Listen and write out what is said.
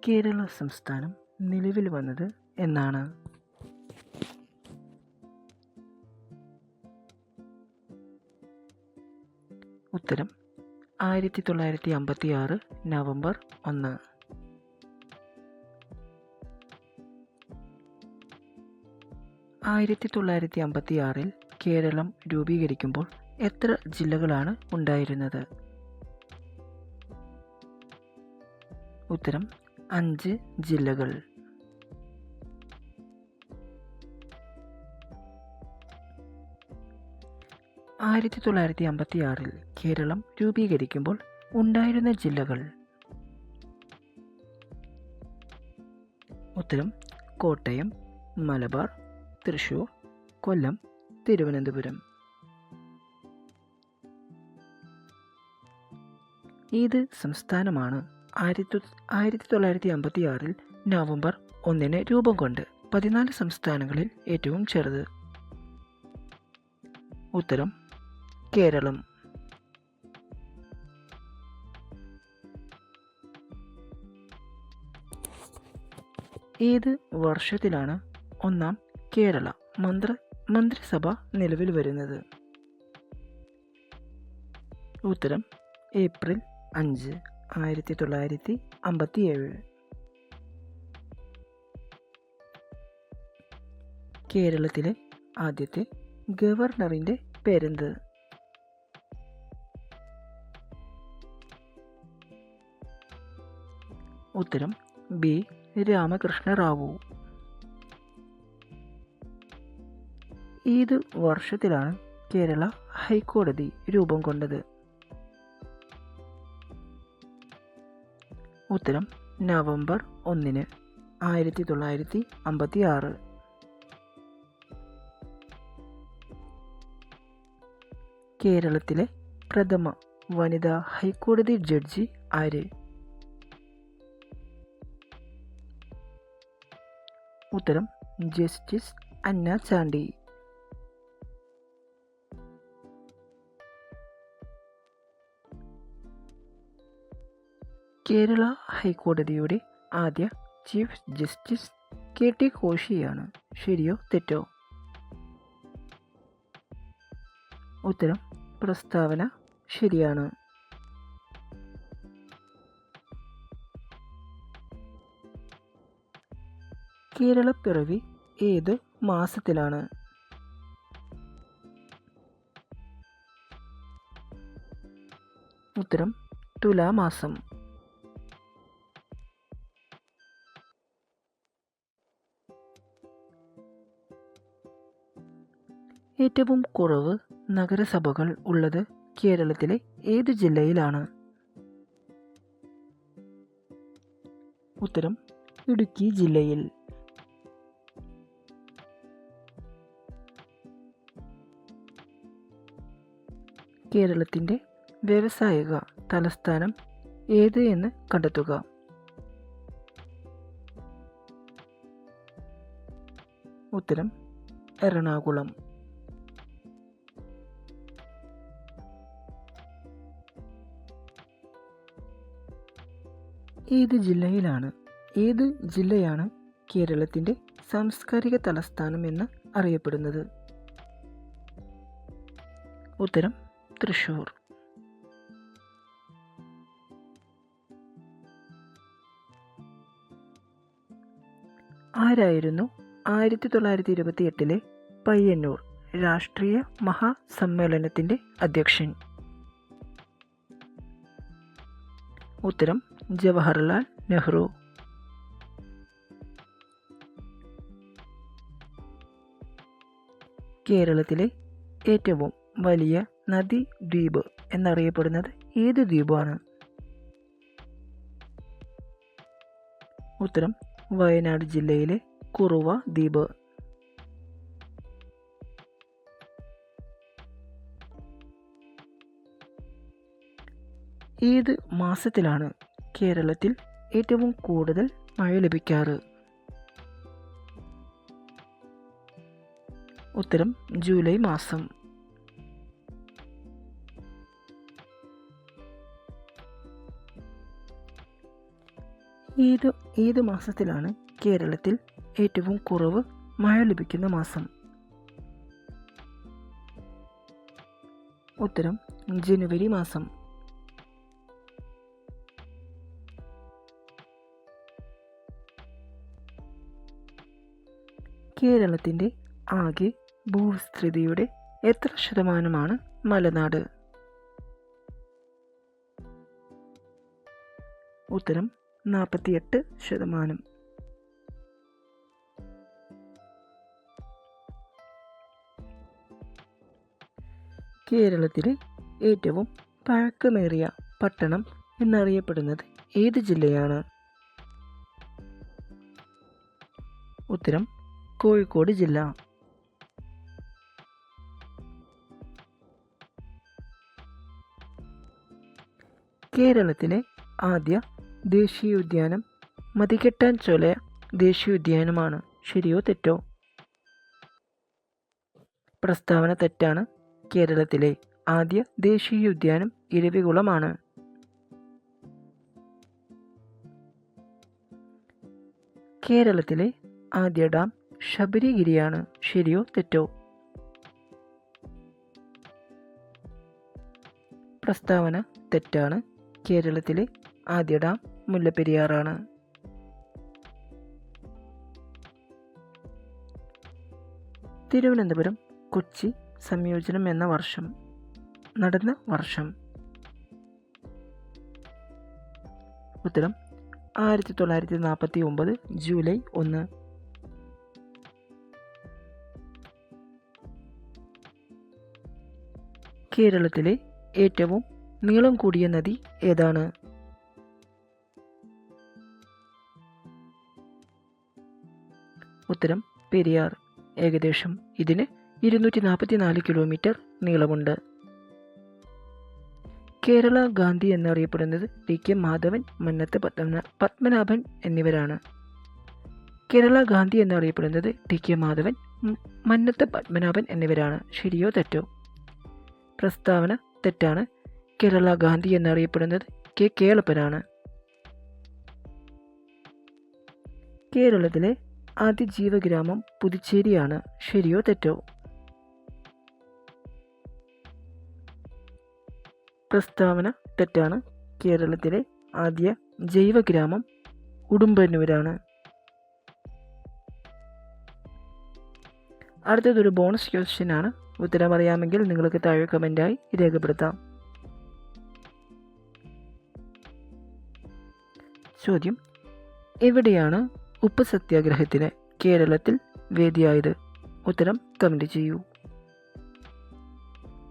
കേരള സംസ്ഥാനം നിലവിൽ വന്നത് എന്നാണ്? ഉത്തരം 1956 നവംബർ 1. 1956 കേരളം രൂപീകരിക്കുമ്പോൾ എത്ര ജില്ലകളാണ് ഉണ്ടായിരുന്നത്? ഉത്തരം 5 ജില്ലകൾ. ആയിരത്തി 1956 കേരളം രൂപീകരിക്കുമ്പോൾ ഉണ്ടായിരുന്ന ജില്ലകൾ. ഉത്തരം കോട്ടയം, മലബാർ, തൃശൂർ, കൊല്ലം, തിരുവനന്തപുരം. ഏത് സംസ്ഥാനമാണ് 1956 നവംബർ 1 രൂപം കൊണ്ട് 14 സംസ്ഥാനങ്ങളിൽ ഏറ്റവും ചെറുത്? ഉത്തരം കേരളം. ഏത് വർഷത്തിലാണ് ഒന്നാം കേരള മന്ത്രിസഭ നിലവിൽ വരുന്നത്? ഉത്തരം ഏപ്രിൽ 5, 1957. കേരളത്തിലെ ആദ്യത്തെ ഗവർണറിന്റെ പേരെന്ത്? ഉത്തരം ബി രാമകൃഷ്ണ റാവു. ഏത് വർഷത്തിലാണ് കേരള ഹൈക്കോടതി രൂപം കൊണ്ടത്? ഉത്തരം നവംബർ 1, 1956. കേരളത്തിലെ പ്രഥമ വനിതാ ഹൈക്കോടതി ജഡ്ജി ആര്? ഉത്തരം ജസ്റ്റിസ് അന്ന ചാണ്ടി. കേരള ഹൈക്കോടതിയുടെ ആദ്യ ചീഫ് ജസ്റ്റിസ് KT കോശിയാണ്. ശരിയോ തെറ്റോ? ഉത്തരം പ്രസ്താവന ശരിയാണ്. കേരളപ്പിറവി ഏത് മാസത്തിലാണ്? ഉത്തരം തുലാമാസം. ഏറ്റവും കുറവ് നഗരസഭകൾ ഉള്ളത് കേരളത്തിലെ ഏത് ജില്ലയിലാണ്? ഉത്തരം ഇടുക്കി ജില്ലയിൽ. കേരളത്തിൻ്റെ വ്യാവസായിക തലസ്ഥാനം ഏത് എന്ന് കണ്ടെത്തുക. ഉത്തരം എറണാകുളം. ഏത് ജില്ലയാണ് കേരളത്തിൻ്റെ സാംസ്കാരിക തലസ്ഥാനം എന്ന് അറിയപ്പെടുന്നത്? ഉത്തരം തൃശൂർ. ആരായിരുന്നു 1928 പയ്യന്നൂർ രാഷ്ട്രീയ മഹാസമ്മേളനത്തിൻ്റെ അധ്യക്ഷൻ? ഉത്തരം ജവഹർലാൽ നെഹ്റു. കേരളത്തിലെ ഏറ്റവും വലിയ നദി ദ്വീപ് എന്നറിയപ്പെടുന്നത് ഏത് ദ്വീപാണ്? ഉത്തരം വയനാട് ജില്ലയിലെ കുറുവ ദ്വീപ്. ഏത് മാസത്തിലാണ് കേരളത്തിൽ ഏറ്റവും കൂടുതൽ മഴ ലഭിക്കാറ്? ഉത്തരം ജൂലൈ മാസം. ഏത് മാസത്തിലാണ് കേരളത്തിൽ ഏറ്റവും കുറവ് മഴ ലഭിക്കുന്ന മാസം? ഉത്തരം ജനുവരി മാസം. കേരളത്തിൻ്റെ ആകെ ഭൂവിസ്തൃതിയുടെ എത്ര ശതമാനമാണ് മലനാട്? ഉത്തരം 48%. കേരളത്തിലെ ഏറ്റവും പഴക്കമേറിയ പട്ടണം എന്നറിയപ്പെടുന്നത് ഏത് ജില്ലയാണ്? ഉത്തരം കോഴിക്കോട് ജില്ല. കേരളത്തിലെ ആദ്യ ദേശീയോദ്യാനം മതികെട്ടാൻ ചോല ദേശീയോദ്യാനമാണ്. ശരിയോ തെറ്റോ? പ്രസ്താവന തെറ്റാണ്. കേരളത്തിലെ ആദ്യ ദേശീയോദ്യാനം ഇരവികുളമാണ്. കേരളത്തിലെ ആദ്യ ഡാം ശബരിഗിരിയാണ്. ശരിയോ തെറ്റോ? പ്രസ്താവന തെറ്റാണ്. കേരളത്തിലെ ആദ്യ ഡാം മുല്ലപ്പെരിയാറാണ്. തിരുവനന്തപുരം കൊച്ചി സംയോജനം എന്ന വർഷം നടന്ന വർഷം? ഉത്തരം 1949 ജൂലൈ 1. കേരളത്തിലെ ഏറ്റവും നീളം കൂടിയ നദി ഏതാണ്? ഉത്തരം പെരിയാർ. ഏകദേശം ഇതിന് 244 കിലോമീറ്റർ നീളമുണ്ട്. കേരള ഗാന്ധി എന്നറിയപ്പെടുന്നത് ടി.കെ. മാധവൻ, മന്നത്ത് പത്മനാഭൻ എന്നിവരാണ്. കേരള ഗാന്ധി എന്നറിയപ്പെടുന്നത് ടി.കെ. മാധവൻ, മന്നത്ത് പത്മനാഭൻ എന്നിവരാണ്. ശരിയോ തെറ്റോ? പ്രസ്താവന തെറ്റാണ്. കേരള ഗാന്ധി എന്നറിയപ്പെടുന്നത് കെ. കേളപ്പനാണ്. കേരളത്തിലെ ആദ്യ ജീവഗ്രാമം പുതുച്ചേരിയാണ്. ശരിയോ തെറ്റോ? പ്രസ്താവന തെറ്റാണ്. കേരളത്തിലെ ആദ്യ ജൈവഗ്രാമം ഉടുമ്പന്നൂരാണ്. അടുത്തതൊരു ബോണസ് ക്വസ്റ്റ്യൻ ആണ്. ഉത്തരം അറിയാമെങ്കിൽ നിങ്ങൾക്ക് താഴെ കമൻ്റായി രേഖപ്പെടുത്താം. ചോദ്യം: എവിടെയാണ് ഉപ്പ് സത്യാഗ്രഹത്തിന് കേരളത്തിൽ വേദിയായത്? ഉത്തരം കമൻ്റ് ചെയ്യൂ.